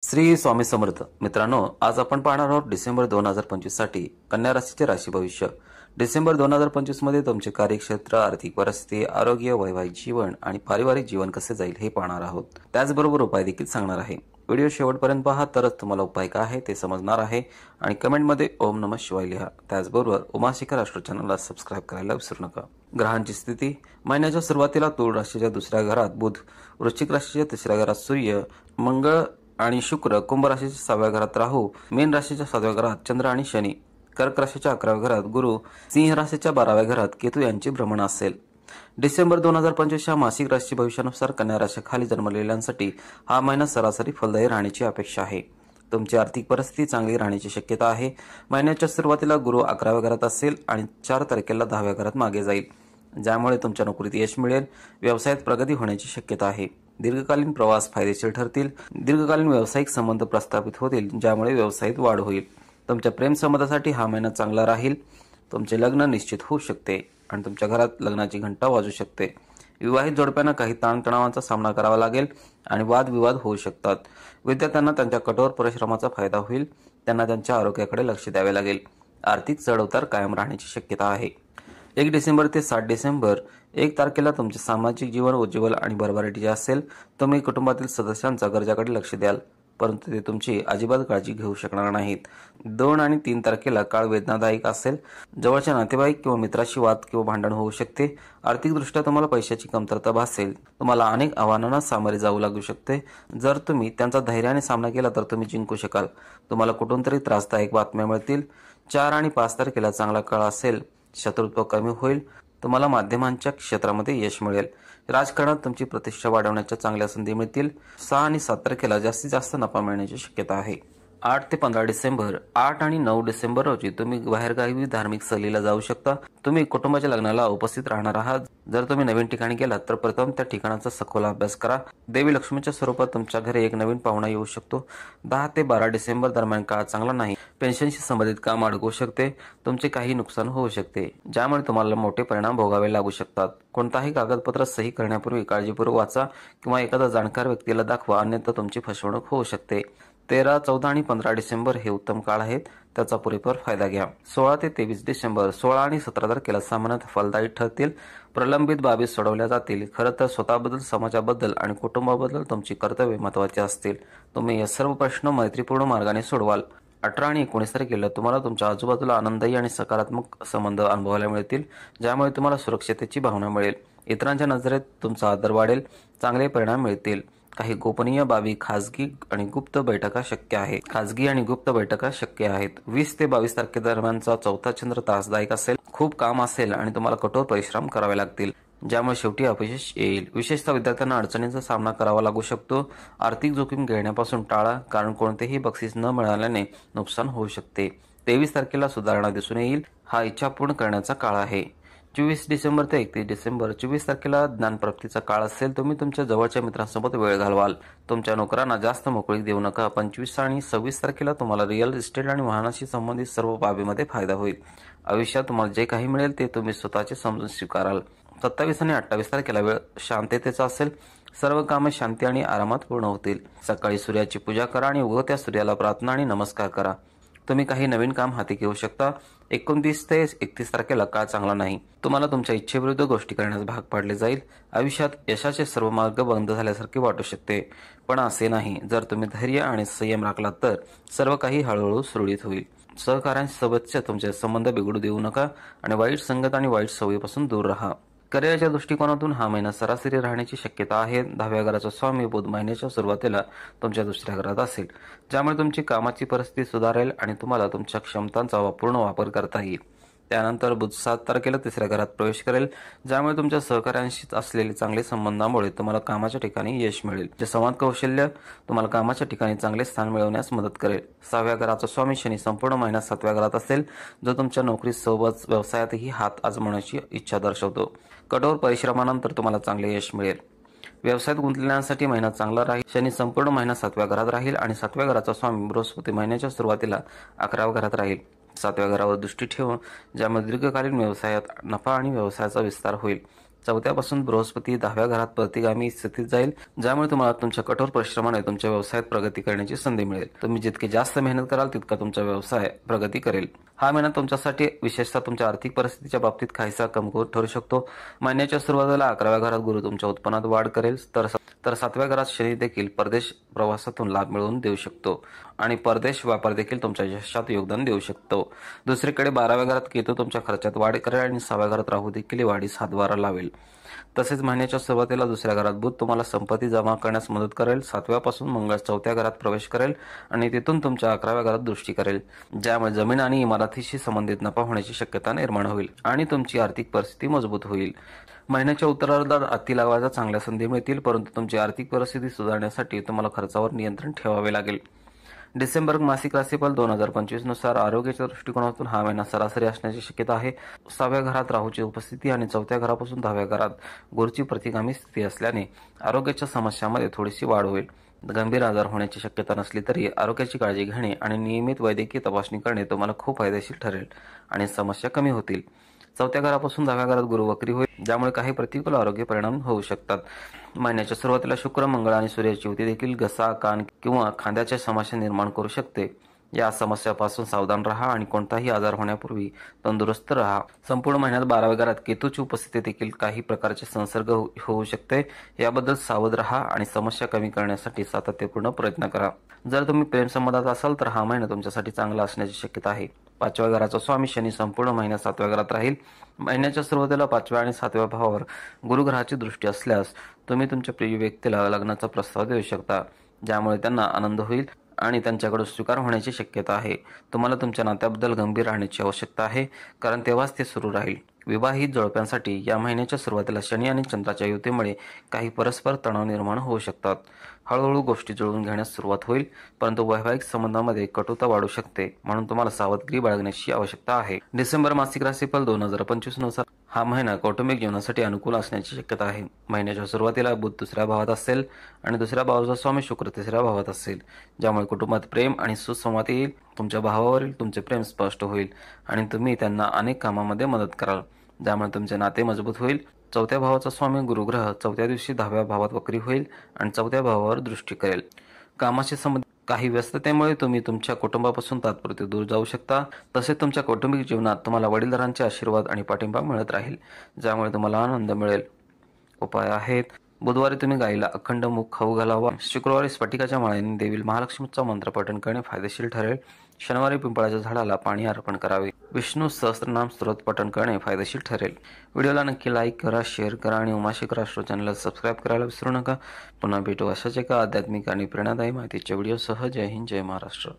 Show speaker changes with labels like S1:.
S1: श्री स्वामी समर्थ. मित्रांनो, आज आपण पाहणार आहोत डिसेंबर 2025 साठी कन्या राशीचे राशी भविष्य. डिसेंबर 2025 मध्ये तुमचे कार्यक्षेत्र, आर्थिक परिस्थिती, आरोग्य, वैवाहिक जीवन आणि पारिवारिक जीवन कसे जाईल हे पाहणार आहोत. त्याचबरोबर उपाय देखील सांगणार आहे. व्हिडिओ शेवटपर्यंत पहा, तरच तुम्हाला उपाय काय आहे ते समजणार आहे. आणि कमेंटमध्ये ओम नमः शिवाय लिहा. त्याचबरोबर उमाशिखर राष्ट्र चॅनलला सबस्क्राईब करायला विसरू नका. ग्रहांची स्थिती. महिन्याच्या सुरुवातीला तुळ राशीच्या दुसऱ्या घरात बुध, वृश्चिक राशीच्या तिसऱ्या घरात सूर्य, मंगळ आणि शुक्र, कुंभ राशीच्या 6व्या घरात राहू, मीन राशीच्या 7व्या घरात चंद्र आणि शनी, कर्क राशीच्या 11व्या घरात गुरु, सिंह राशीच्या 12व्या घरात केतू यांची भ्रमण असेल. डिसेंबर 2025 च्या मासिक राशी भविष्यानुसार कन्या राशीखाली जन्मलेल्यांसाठी हा महिना सरासरी फलदायी राहण्याची अपेक्षा आहे. तुमची आर्थिक परिस्थिती चांगली राहण्याची शक्यता आहे. महिन्याच्या सुरुवातीला गुरु 11व्या घरात असेल आणि 4 तारखेला 10व्या घरात मागे जाईल, ज्यामुळे तुमच्या नोकरीत यश मिळेल. व्यवसायात प्रगती होण्याची शक्यता आहे. दीर्घकालीन प्रवास फायदेशीर ठरतील. दीर्घकालीन व्यावसायिक संबंध प्रस्थापित होतील, ज्यामुळे व्यवसायात वाढ होईल. तुमच्या प्रेम संबंधासाठी हा महिना चांगला राहील. तुमचे लग्न निश्चित होऊ शकते आणि तुमच्या घरात लग्नाची घंटा वाजू शकते. विवाहित जोडप्यांना काही ताणतणावांचा सामना करावा लागेल आणि वादविवाद होऊ शकतात. विद्यार्थ्यांना त्यांच्या कठोर परिश्रमाचा फायदा होईल. त्यांना त्यांच्या आरोग्याकडे लक्ष द्यावे लागेल. आर्थिक चढउतार कायम राहण्याची शक्यता आहे. 1 डिसेंबर ते 7 डिसेंबर 1 तारखेला तुमचे सामाजिक जीवन उज्ज्वल आणि भरभराटीचे असेल. तुम्ही कुटुंबातील सदस्यांच्या गरजाकडे लक्ष द्याल, परंतु ते तुमची अजिबात काळजी घेऊ शकणार नाहीत. 2 आणि 3 तारखेला काळ वेदनादायक असेल. जवळच्या नातेवाईक किंवा मित्राशी वाद किंवा भांडण होऊ शकते. आर्थिकदृष्ट्या तुम्हाला पैशाची कमतरता भासेल. तुम्हाला अनेक आव्हानांना सामोरे जाऊ लागू शकते. जर तुम्ही त्यांचा धैर्याने सामना केला तर तुम्ही जिंकू शकाल. तुम्हाला कुठून तरी त्रासदायक बातम्या मिळतील. 4 आणि 5 तारखेला चांगला काळ असेल. शत्रुत्व कमी होईल. तुम्हाला माध्यमांच्या क्षेत्रामध्ये यश मिळेल. राजकारणात तुमची प्रतिष्ठा वाढवण्याच्या चांगल्या संधी मिळतील. 6 आणि 7 तारखेला जास्तीत जास्त नफा मिळण्याची शक्यता आहे. 8 ते 15 डिसेंबर 8 आणि 9 डिसेंबर रोजी तुम्ही बाहेरगावी धार्मिक सहलीला जाऊ शकता. तुम्ही कुटुंबाच्या लग्नाला उपस्थित राहणार आहात. जर तुम्ही नवीन ठिकाणी गेलात तर प्रथम त्या ठिकाणाचा सखोल अभ्यास करा. देवी लक्ष्मीच्या स्वरूपात तुमच्या घरी एक नवीन पाहुणा येऊ शकतो. 10 ते 12 डिसेंबर दरम्यान काळ चांगला नाही. पेन्शनशी संबंधित काम अडकू शकते. तुमचे काही नुकसान होऊ शकते, ज्यामुळे तुम्हाला मोठे परिणाम भोगावे लागू शकतात. कोणताही कागदपत्र सही करण्यापूर्वी काळजीपूर्वक वाचा किंवा एखादा जाणकार व्यक्तीला दाखवा, अन्यथा तुमची फसवणूक होऊ शकते. 13, 14 आणि 15 डिसेंबर हे उत्तम काळ आहेत. त्याचा पुरेपूर फायदा घ्या. 16 ते 23 डिसेंबर 16 आणि 17 तारखेला सामान्यतः फलदायी ठरतील. प्रलंबित बाबी सोडवल्या जातील. खरं तर स्वतःबद्दल, समाजाबद्दल आणि कुटुंबाबद्दल तुमची कर्तव्ये महत्त्वाची असतील. तुम्ही हे सर्व प्रश्न मैत्रीपूर्ण मार्गाने सोडवाल. 18 आणि 19 तारखेला तुम्हाला तुमच्या आजूबाजूला आनंददायी आणि सकारात्मक संबंध अनुभवायला मिळतील, ज्यामुळे तुम्हाला सुरक्षिततेची भावना मिळेल. इतरांच्या नजरेत तुमचा आदर वाढेल. चांगले परिणाम मिळतील. काही गोपनीय बाबी, खाजगी आणि गुप्त बैठका शक्य आहेत. 20 ते 22 तारखेदरम्यानचा 4था चंद्र त्रासदायक असेल. खूप काम असेल आणि तुम्हाला कठोर परिश्रम करावे लागतील, ज्यामुळे शेवटी अपयश येईल. विशेषतः विद्यार्थ्यांना अडचणींचा सामना करावा लागू शकतो. आर्थिक जोखीम घेण्यापासून टाळा, कारण कोणतेही बक्षीस न मिळाल्याने नुकसान होऊ शकते. 23 तारखेला सुधारणा दिसून येईल. हा इच्छा पूर्ण करण्याचा काळ आहे. 24 डिसेंबर ते 31 डिसेंबर 24 तारखेला ज्ञानप्राप्तीचा काळ असेल. तुम्ही तुमच्या जवळच्या मित्रांसोबत वेळ घालवाल. तुमच्या नोकरांना जास्त मोकळीक देऊ नका. 25 आणि 26 तारखेला तुम्हाला रिअल इस्टेट आणि वाहनाशी संबंधित सर्व बाबीमध्ये फायदा होईल. आयुष्यात तुम्हाला जे काही मिळेल ते तुम्ही स्वतःचे समजून स्वीकाराल. 27 आणि 28 तारखेला वेळ शांततेचा असेल. सर्व कामे शांती आणि आरामात पूर्ण होतील. सकाळी सूर्याची पूजा करा आणि उगवत्या सूर्याला प्रार्थना आणि नमस्कार करा. तुम्ही काही नवीन काम हाती घेऊ शकता. 29 ते 31 तारखेला काळ चांगला नाही. तुम्हाला तुमच्या इच्छेविरुद्ध गोष्टी करण्यास भाग पाडले जाईल. आयुष्यात यशाचे सर्व मार्ग बंद झाल्यासारखे वाटू शकते, पण असे नाही. जर तुम्ही धैर्य आणि संयम राखलात तर सर्व काही हळूहळू सुरळीत होईल. सहकाऱ्यांसोबतचे तुमचे संबंध बिघडू देऊ नका आणि वाईट संगत आणि वाईट सवयीपासून दूर राहा. करिअरच्या दृष्टिकोनातून हा महिना सरासरी राहण्याची शक्यता आहे. 10व्या घराचा स्वामी बुध महिन्याच्या सुरुवातीला तुमच्या दुसऱ्या घरात असेल, ज्यामुळे तुमची कामाची परिस्थिती सुधारेल आणि तुम्हाला तुमच्या क्षमतांचा पूर्ण वापर करता येईल. त्यानंतर बुध 7 तारखेला तिसऱ्या घरात प्रवेश करेल, ज्यामुळे तुमच्या सहकाऱ्यांशी असलेले चांगले संबंधामुळे तुम्हाला कामाच्या ठिकाणी यश मिळेल. जे संवाद कौशल्य तुम्हाला कामाच्या ठिकाणी चांगले स्थान मिळवण्यास मदत करेल. 6व्या घराचा स्वामी शनी संपूर्ण महिन्यात 7व्या घरात असेल, जो तुमच्या नोकरीसोबत व्यवसायातही हात आजमावण्याची इच्छा दर्शवतो. कठोर परिश्रमानंतर तुम्हाला चांगले यश मिळेल. व्यवसायात गुंतलेल्यांसाठी महिना चांगला राहील. शनी संपूर्ण महिना 7व्या घरात राहील आणि 7व्या घराचा स्वामी बृहस्पती महिन्याच्या सुरुवातीला 11व्या घरात राहील. 7व्या घरावर दृष्टी ठेवून, ज्यामुळे दीर्घकालीन व्यवसायात नफा आणि व्यवसायाचा विस्तार होईल. चौथ्यापासून बृहस्पती 10व्या घरात प्रतिगामी स्थितीत जाईल, ज्यामुळे तुम्हाला तुमच्या कठोर परिश्रमाने तुमच्या व्यवसायात प्रगती करण्याची संधी मिळेल. तुम्ही जितकी जास्त मेहनत कराल तितका तुमचा व्यवसाय प्रगती करेल. हा महिना तुमच्यासाठी विशेषतः तुमच्या आर्थिक परिस्थितीच्या बाबतीत काहीसा कमकुवत ठरू शकतो. महिन्याच्या सुरुवातीला 11व्या घरात गुरु तुमच्या उत्पन्नात वाढ करेल, तर 7व्या घरात शनी देखील परदेश प्रवासातून लाभ मिळवून देऊ शकतो आणि परदेश व्यापार देखील तुमच्या यशात योगदान देऊ शकतो. दुसरीकडे 12व्या घरात केतू तुमच्या खर्चात वाढ करेल आणि 6व्या घरात राहू देखील वाढीस हातभार लावेल. तसेच महिन्याच्या सुरुवातीला 2ऱ्या घरात बुध तुम्हाला संपत्ती जमा करण्यास मदत करेल. 7व्यापासून मंगळ 4थ्या घरात प्रवेश करेल आणि तिथून तुमच्या 11व्या घरात दृष्टी करेल, ज्यामुळे जमीन आणि इमारतीशी संबंधित नफा होण्याची शक्यता निर्माण होईल आणि तुमची आर्थिक परिस्थिती मजबूत होईल. महिन्याच्या उत्तरार्धात हाती लावायच्या चांगल्या संधी मिळतील, परंतु तुमची आर्थिक परिस्थिती सुधारण्यासाठी तुम्हाला खर्चावर नियंत्रण ठेवावे लागेल. डिसेंबर मासिक राशीफल 2025 नुसार आरोग्याच्या दृष्टिकोनातून हा महिना सरासरी असण्याची शक्यता आहे. 6व्या घरात राहूची उपस्थिती आणि 4थ्या घरापासून 10व्या घरात गुरूची प्रतिगामी स्थिती असल्याने आरोग्याच्या समस्यांमध्ये थोडीशी वाढ होईल. गंभीर आजार होण्याची शक्यता नसली तरी आरोग्याची काळजी घेणे आणि नियमित वैद्यकीय तपासणी करणे तुम्हाला खूप फायदेशीर ठरेल आणि समस्या कमी होतील. 4थ्या घरापासून 10व्या घरात गुरु वक्री होईल, ज्यामुळे काही प्रतिकूल आरोग्य परिणाम होऊ शकतात. महिन्याच्या सुरुवातीला शुक्र, मंगळ आणि सूर्याची युती देखील घसा, कान किंवा खांद्याच्या समस्या निर्माण करू शकते. या समस्यापासून सावधान राहा आणि कोणताही आजार होण्यापूर्वी तंदुरुस्त राहा. संपूर्ण महिन्यात 12व्या घरात केतूची उपस्थिती देखील काही प्रकारचे संसर्ग होऊ शकते. याबद्दल सावध राहा आणि समस्या कमी करण्यासाठी सातत्यपूर्ण प्रयत्न करा. जर तुम्ही प्रेमसंबंधात असाल तर हा महिना तुमच्यासाठी चांगला असण्याची शक्यता आहे. 5व्या घराचा स्वामी शनी संपूर्ण महिन्यात 7व्या घरात राहील. महिन्याच्या सुरुवातीला 5व्या आणि 7व्या भावावर गुरुग्रहाची दृष्टी असल्यास तुम्ही तुमच्या प्रिय व्यक्तीला लग्नाचा प्रस्ताव देऊ शकता, ज्यामुळे त्यांना आनंद होईल आणि त्यांच्याकडून स्वीकार होण्याची शक्यता आहे. तुम्हाला तुमच्या नात्याबद्दल गंभीर राहण्याची आवश्यकता आहे, कारण तेव्हाच ते सुरू राहील. विवाहित जोडप्यांसाठी या महिन्याच्या सुरुवातीला शनी आणि चंद्राच्या युतीमुळे काही परस्पर तणाव निर्माण होऊ शकतात. हळूहळू गोष्टी जुळवून घेण्यास सुरुवात होईल, परंतु वैवाहिक संबंधामध्ये कटुता वाढू शकते, म्हणून तुम्हाला सावधगिरी बाळगण्याची आवश्यकता आहे. डिसेंबर मासिक राशीफल 2025 नुसार हा महिना कौटुंबिक जीवनासाठी अनुकूल असण्याची शक्यता आहे. महिन्याच्या सुरुवातीला बुध 2ऱ्या भावात असेल आणि 2ऱ्या भावाचा स्वामी शुक्र 3ऱ्या भावात असेल, ज्यामुळे कुटुंबात प्रेम आणि सुसंवाद येईल. तुमच्या भावावरील तुमचे प्रेम स्पष्ट होईल आणि तुम्ही त्यांना अनेक कामामध्ये मदत कराल, ज्यामुळे तुमचे नाते मजबूत होईल. 4थ्या भावाचा स्वामी गुरुग्रह 4थ्या दिवशी 10व्या भावात वक्री होईल आणि 4थ्या भावावर दृष्टी करेल. कामाशी संबंधित काही व्यस्ततेमुळे तुम्ही तुमच्या कुटुंबापासून तात्पुरते दूर जाऊ शकता. तसेच तुमच्या कौटुंबिक जीवनात तुम्हाला वडीलधारांचे आशीर्वाद आणि पाठिंबा मिळत राहील, ज्यामुळे तुम्हाला आनंद मिळेल. उपाय आहेत: बुधवारी तुम्ही गायीला अखंड मूग खाऊ घालावा. शुक्रवारी स्फटिकाच्या माळेने देवी महालक्ष्मीचा मंत्र पठण करणे फायदेशीर ठरेल. शनिवारी पिंपळाच्या झाडाला पाणी अर्पण करावे. विष्णू सहस्त्रनाम स्तोत्र पठण करणे फायदेशीर ठरेल. व्हिडिओला नक्की लाईक करा, शेअर करा आणि उमाशेखर ॲस्ट्रो चॅनलला सबस्क्राईब करायला विसरू नका. पुन्हा भेटू अशाच एका आध्यात्मिक आणि प्रेरणादायी माहितीच्या व्हिडिओसह. जय हिंद, जय महाराष्ट्र.